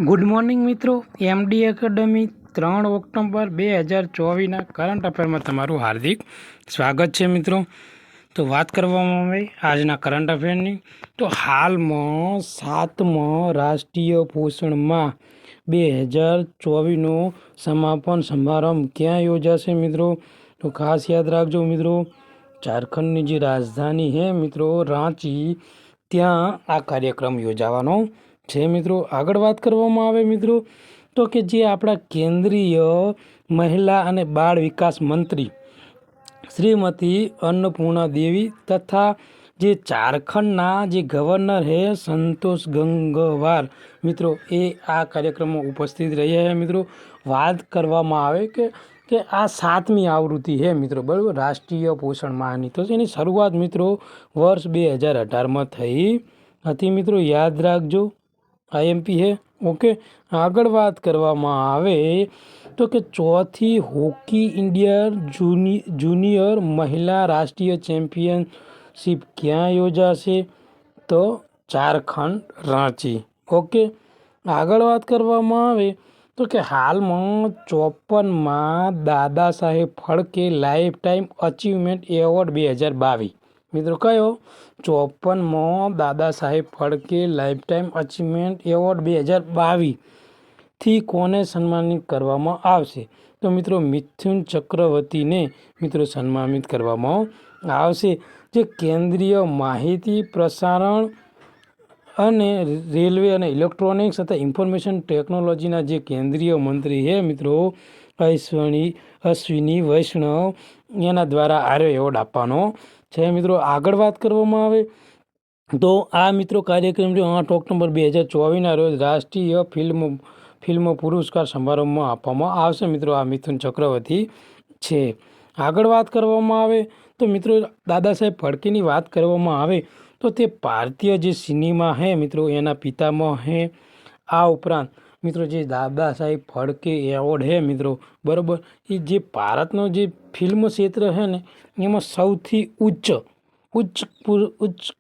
Good morning મિત્રો, MD academy 3 October 2024ના current અફેરમાં તમારું હાર્દિક સ્વાગત છે મિત્રો। તો વાત કરવામાં આવે આજના કરંટ અફેરની, તો હાલમાં 7મા રાષ્ટ્રીય પોષણ માહ 2024નો સમાપન સમારંભ ક્યાં યોજાશે મિત્રો? તો ખાસ યાદ રાખજો મિત્રો, ઝારખંડની જે રાજધાની છે મિત્રો રાંચી, ત્યાં આ કાર્યક્રમ યોજાવાનો છે મિત્રો। આગળ વાત કરવામાં આવે મિત્રો, તો કે જે આપણા કેન્દ્રીય મહિલા અને બાળ વિકાસ મંત્રી શ્રીમતી અન્નપૂર્ણા દેવી તથા જે ઝારખંડના જે ગવર્નર છે સંતોષ ગંગવાર મિત્રો, એ આ કાર્યક્રમમાં ઉપસ્થિત રહ્યા છે મિત્રો। વાત કરવામાં આવે કે આ 7મી આવૃત્તિ છે મિત્રો, બરાબર, રાષ્ટ્રીય પોષણ માહની। તો એની શરૂઆત મિત્રો વર્ષ 2018માં થઈ હતી મિત્રો, યાદ રાખજો, આઈએમપી છે, ઓકે। આગળ વાત કરવામાં આવે તો કે ચોથી હોકી ઇન્ડિયન જુનિયર મહિલા રાષ્ટ્રીય ચેમ્પિયનશિપ ક્યાં યોજાશે? તો ઝારખંડ, રાંચી, ઓકે। આગળ વાત કરવામાં આવે તો કે હાલમાં 54માં Dada Saheb Phalke life time achievement award 2022 મિત્રો, કયો? 54મો Dada Saheb Phalke life time achievement award 2022 થી કોને સન્માનિત કરવામાં આવશે? તો મિત્રો મિથુન ચક્રવર્તીને મિત્રો સન્માનિત કરવામાં આવશે। જે કેન્દ્રીય માહિતી પ્રસારણ અને રેલવે અને ઇલેક્ટ્રોનિક્સ તથા ઇન્ફોર્મેશન ટેકનોલોજીના જે કેન્દ્રીય મંત્રી છે મિત્રો અશ્વિની વૈષ્ણવ, એના દ્વારા આરો એવોર્ડ આપવાનો છે મિત્રો। આગળ વાત કરવામાં આવે તો આ મિત્રો કાર્યક્રમ જો 8 ઓક્ટોબર 2024ના રોજ રાષ્ટ્રીય ફિલ્મ પુરસ્કાર સમારંભમાં આપવામાં આવશે મિત્રો। આ મિથુન ચક્રવર્તી છે। આગળ વાત કરવામાં આવે તો મિત્રો દાદા સાહેબ ફાળકેની વાત કરવામાં આવે તો તે ભારતીય જે સિનેમા છે મિત્રો એના પિતામહ છે। આ ઉપરાંત મિત્રો જે દાદા સાહેબ ફાળકે એવોર્ડ છે મિત્રો, બરાબર, એ જે ભારતનો જે ફિલ્મ ક્ષેત્ર છે ને એમાં સૌથી ઉચ્ચ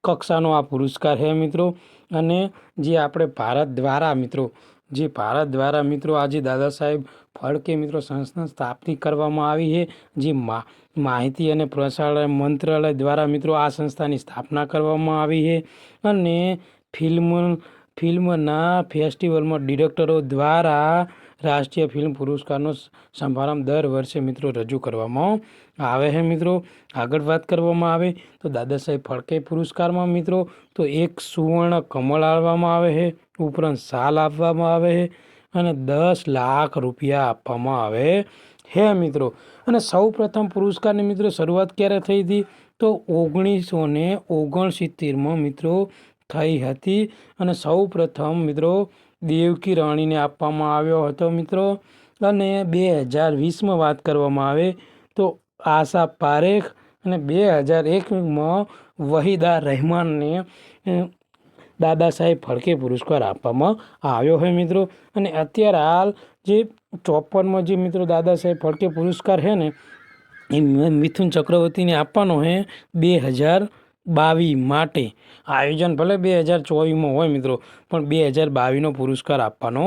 કક્ષાનો આ પુરસ્કાર છે મિત્રો। અને જે આપણે ભારત દ્વારા મિત્રો આજે દાદા સાહેબ ફાળકે મિત્રો સંસ્થા સ્થાપિત કરવામાં આવી છે। જે માહિતી અને પ્રસારણ મંત્રાલય દ્વારા મિત્રો આ સંસ્થાની સ્થાપના કરવામાં આવી છે। અને ફિલ્મના ફેસ્ટિવલમાં ડિરેક્ટરો દ્વારા રાષ્ટ્રીય ફિલ્મ પુરસ્કારનો સમારંભ દર વર્ષે મિત્રો રજૂ કરવામાં આવે છે મિત્રો। આગળ વાત કરવામાં આવે તો દાદા સાહેબ ફાળકે પુરસ્કારમાં મિત્રો તો એક સુવર્ણ કમળ આપવામાં આવે છે, ઉપરાંત શાલ આપવામાં આવે છે અને 10 લાખ રૂપિયા આપવામાં આવે છે મિત્રો। અને સૌ પ્રથમ પુરસ્કારની મિત્રો શરૂઆત ક્યારે થઈ હતી? તો 1969માં મિત્રો થઈ હતી। અને સૌ પ્રથમ મિત્રો દેવકી રાણીને આપવામાં આવ્યો હતો મિત્રો। અને 2020માં વાત કરવામાં આવે તો આશા પારેખ, અને 2001માં વહીદા રહેમાનને દાદા સાહેબ ફાળકે પુરસ્કાર આપવામાં આવ્યો છે મિત્રો। અને અત્યારે હાલ જે 54માં જે મિત્રો દાદા સાહેબ ફાળકે પુરસ્કાર છે ને એ મિથુન ચક્રવર્તીને આપવાનો છે 2022 માટે। આયોજન ભલે 2024માં હોય મિત્રો, પણ 2022નો પુરસ્કાર આપવાનો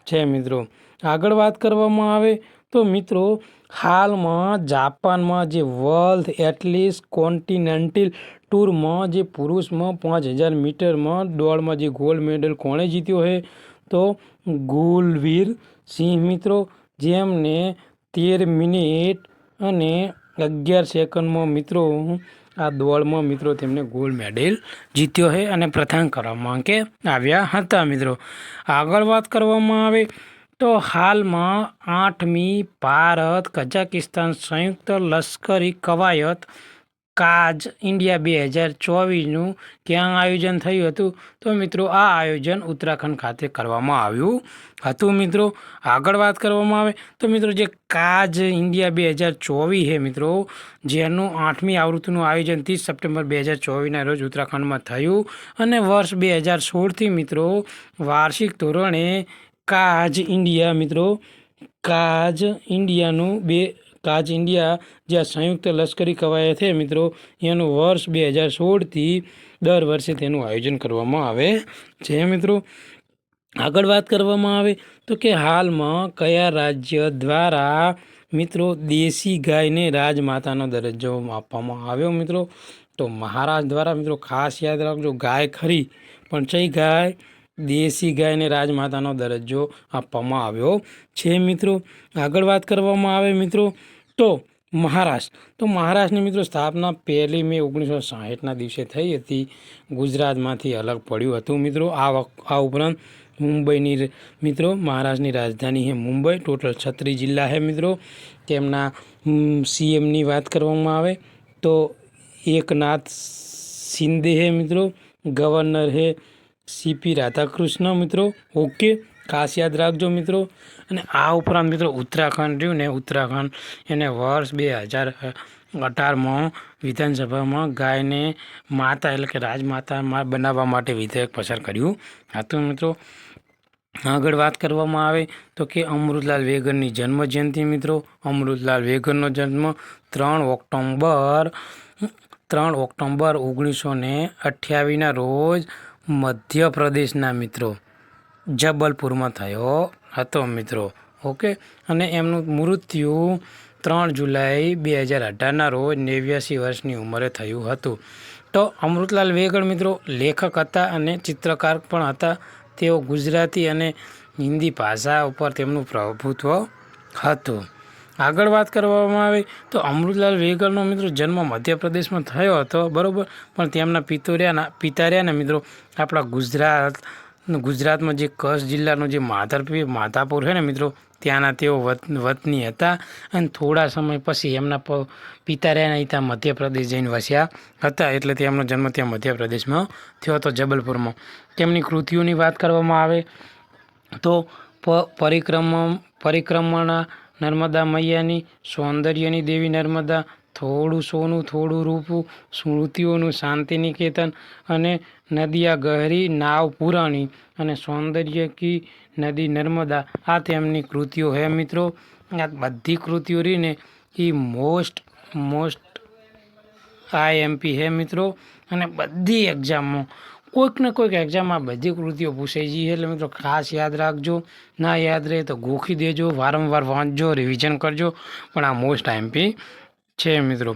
છે મિત્રો। આગળ વાત કરવામાં આવે તો મિત્રો હાલમાં જાપાનમાં જે વર્લ્ડ એથ્લેટિક્સ કોન્ટિનેન્ટલ ટૂરમાં જે પુરુષમાં 5000 મીટરમાં દોડમાં જે ગોલ્ડ મેડલ કોણે જીત્યો છે? તો ગુલવીર સિંહ મિત્રો, જેમને 13 મિનિટ અને 11 સેકન્ડમાં મિત્રો આ દોડમાં મિત્રો તેમને ગોલ્ડ મેડલ જીત્યો છે અને પ્રથમ ક્રમાંકે આવ્યા હતા મિત્રો। આગળ વાત કરવામાં આવે તો હાલમાં 8મી ભારત કઝાકિસ્તાન સંયુક્ત લશ્કરી કવાયત કાઝ ઇન્ડિયા 2024નું ક્યાં આયોજન થયું હતું? તો મિત્રો આ આયોજન ઉત્તરાખંડ ખાતે કરવામાં આવ્યું હતું મિત્રો। આગળ વાત કરવામાં આવે તો મિત્રો જે કાઝ ઇન્ડિયા 2024 છે મિત્રો, જેનું 8મી આવૃત્તિનું આયોજન 30 સપ્ટેમ્બર 2024ના રોજ ઉત્તરાખંડમાં થયું। અને વર્ષ 2016થી મિત્રો વાર્ષિક ધોરણે કાઝ ઇન્ડિયા જે સંયુક્ત લશ્કરી કવાયત છે મિત્રો, એનું વર્ષ 2016થી દર વર્ષે તેનું આયોજન કરવામાં આવે છે મિત્રો। આગળ વાત કરવામાં આવે તો કે હાલમાં કયા રાજ્ય દ્વારા મિત્રો દેશી ગાયને રાજમાતાનો દરજ્જો આપવામાં આવ્યો મિત્રો? તો મહારાષ્ટ્ર દ્વારા મિત્રો. ખાસ યાદ રાખજો, ગાય ખરી પણ કઈ ગાય? દેશી ગાયને રાજમાતાનો દરજ્જો આપવામાં આવ્યો છે મિત્રો. આગળ વાત કરવામાં આવે મિત્રો તો મહારાષ્ટ્રની મિત્રો સ્થાપના 1 મે 1960ના દિવસે થઈ હતી. ગુજરાતમાંથી અલગ પડ્યું હતું મિત્રો. આ ઉપરાંત મુંબઈની મિત્રો મહારાષ્ટ્રની રાજધાની છે મુંબઈ. ટોટલ 36 જિલ્લા છે મિત્રો. તેમના સીએમની વાત કરવામાં આવે તો એકનાથ શિંદે હે મિત્રો. ગવર્નર હે સીપી રાધાકૃષ્ણ મિત્રો. ઓકે, ખાસ યાદ રાખજો મિત્રો. અને આ ઉપરાંત મિત્રો ઉત્તરાખંડ રહ્યું ને, ઉત્તરાખંડ એને વર્ષ 2018માં વિધાનસભામાં ગાયને માતા એટલે કે રાજમાતા બનાવવા માટે વિધેયક પસાર કર્યું હતું મિત્રો. આગળ વાત કરવામાં આવે તો કે અમૃતલાલ વેગનની જન્મ જયંતિ મિત્રો. અમૃતલાલ વેગનનો જન્મ 3 ઓક્ટોબર 1928ના રોજ મધ્યપ્રદેશના મિત્રો જબલપુરમાં થયો હતો મિત્રો. ઓકે, અને એમનું મૃત્યુ 3 જુલાઈ 2018ના રોજ 89 વર્ષની ઉંમરે થયું હતું. તો અમૃતલાલ વેગડ મિત્રો લેખક હતા અને ચિત્રકાર પણ હતા. તેઓ ગુજરાતી અને હિન્દી ભાષા ઉપર તેમનું પ્રભુત્વ હતું. આગળ વાત કરવામાં આવે તો અમૃતલાલ વેગડનો મિત્રો જન્મ મધ્યપ્રદેશમાં થયો હતો, બરાબર, પણ તેમના પિતા રહ્યા ને મિત્રો આપણા ગુજરાતમાં જે કચ્છ જિલ્લાનો જે માધાપુર છે ને મિત્રો, ત્યાંના તેઓ વતની હતા. અને થોડા સમય પછી એમના પિતા રહ્યા ત્યાં મધ્યપ્રદેશ જઈને વસ્યા હતા, એટલે તેમનો જન્મ ત્યાં મધ્યપ્રદેશમાં થયો હતો, જબલપુરમાં. તેમની કૃતિઓની વાત કરવામાં આવે તો પરિક્રમણા, નર્મદા મૈયાની, સૌંદર્યની દેવી નર્મદા, થોડું સોનું થોડું રૂપું, સ્મૃતિઓનું શાંતિનિકેતન અને નદિયા ગહરી નાવ પુરાણી અને સૌંદર્ય કી નદી નર્મદા, આ તેમની કૃતિઓ હે મિત્રો. આ બધી કૃતિઓ રહીને એ મોસ્ટ IMP હે મિત્રો. અને બધી એક્ઝામમાં કોઈક ને કોઈક એક્ઝામમાં બધી કૃતિઓ પૂછાઈ જઈએ, એટલે મિત્રો ખાસ યાદ રાખજો. ના યાદ રહે તો ગોખી દેજો, વારંવાર વાંચજો, રિવિઝન કરજો, પણ આ મોસ્ટ IMP છે મિત્રો.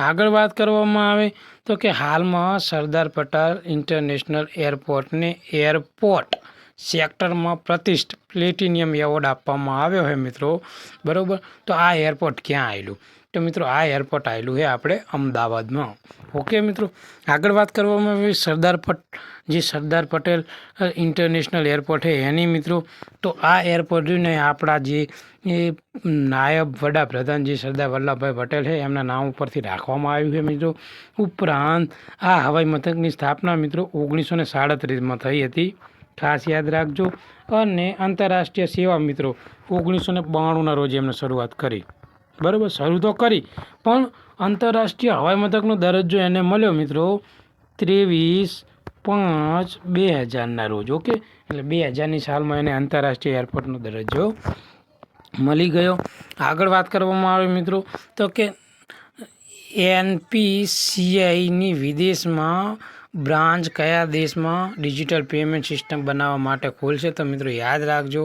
આગળ વાત કરવામાં આવે તો કે હાલમાં સરદાર પટેલ ઇન્ટરનેશનલ એરપોર્ટને એરપોર્ટ સેક્ટરમાં પ્રતિષ્ઠ પ્લેટિનિયમ એવોર્ડ આપવામાં આવ્યો છે મિત્રો, બરાબર. તો આ એરપોર્ટ ક્યાં આવેલું? તો મિત્રો આ એરપોર્ટ આવેલું છે આપણે અમદાવાદમાં. ઓકે મિત્રો. આગળ વાત કરવામાં આવે સરદાર પટેલ ઇન્ટરનેશનલ એરપોર્ટ છે એની મિત્રો. તો આ એરપોર્ટ ને આપણા જે નાયબ વડાપ્રધાન જે સરદાર વલ્લભભાઈ પટેલ છે એમના નામ ઉપરથી રાખવામાં આવ્યું છે મિત્રો. ઉપરાંત આ હવાઈ મથકની સ્થાપના મિત્રો 1937માં થઈ હતી, ખાસ યાદ રાખજો. અને આંતરરાષ્ટ્રીય સેવા મિત્રો 1992ના રોજ એમને શરૂઆત કરી, બરાબર. શરૂ તો કરી પણ આંતરરાષ્ટ્રીય હવાઈ મથકનો દરજ્જો એને મળ્યો મિત્રો 23/5/2000ના રોજ. ઓકે, એટલે 2000ની સાલમાં એને આંતરરાષ્ટ્રીય એરપોર્ટનો દરજ્જો મળી ગયો. આગળ વાત કરવામાં આવે મિત્રો તો કે NPCIની વિદેશમાં બ્રાન્ચ કયા દેશમાં ડિજિટલ પેમેન્ટ સિસ્ટમ બનાવવા માટે ખોલશે? તો મિત્રો યાદ રાખજો,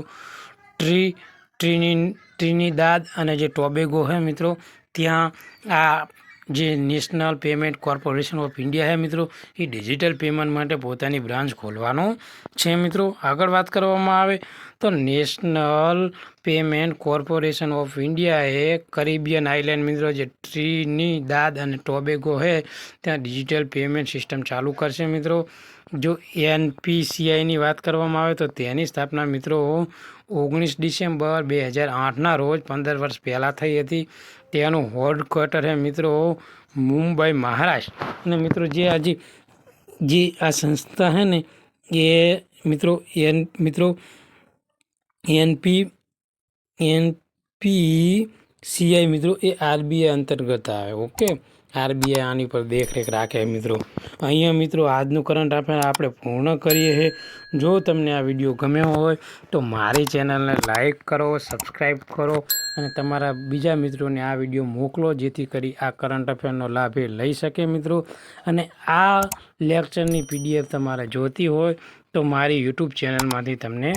ટ્રિનિદાદ અને જે ટોબેગો છે મિત્રો, ત્યાં આ જે national payment corporation of India છે મિત્રો, એ ડિજિટલ પેમેન્ટ માટે પોતાની બ્રાન્ચ ખોલવાનો છે મિત્રો. આગળ વાત કરવામાં આવે તો નેશનલ પેમેન્ટ કોર્પોરેશન ઓફ ઇન્ડિયાએ કરિબિયન આઇલેન્ડ મિત્રો જે ટ્રિનિદાદ અને ટોબેગો છે ત્યાં ડિજિટલ પેમેન્ટ સિસ્ટમ ચાલુ કરશે મિત્રો. જો NPCIની વાત કરવામાં આવે તો તેની સ્થાપના મિત્રો 19 ડિસેમ્બર 2008ના રોજ 15 વર્ષ પહેલાં થઈ હતી. તેનું હેડક્વાર્ટર છે મિત્રો મુંબઈ, મહારાષ્ટ્ર. અને મિત્રો જે આ સંસ્થા છે ને એ મિત્રો NPCI મિત્રો એ RBI અંતર્ગત આવે. ઓકે, RBI આની પર દેખરેખ રાખે મિત્રો. અહીંયા મિત્રો આજનું કરંટ અફેર આપણે પૂર્ણ કરીએ છીએ. જો તમને આ વિડીયો ગમ્યો હોય તો મારી ચેનલને લાઈક કરો, સબસ્ક્રાઈબ કરો અને તમારા બીજા મિત્રોને આ વિડીયો મોકલો, જેથી કરી આ કરંટ અફેરનો લાભ એ લઈ શકે મિત્રો. અને આ લેક્ચરની PDF તમારે જોતી હોય તો મારી યુટ્યુબ ચેનલમાંથી તમને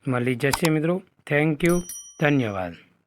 મળી જશે મિત્રો. થેન્ક યુ, ધન્યવાદ.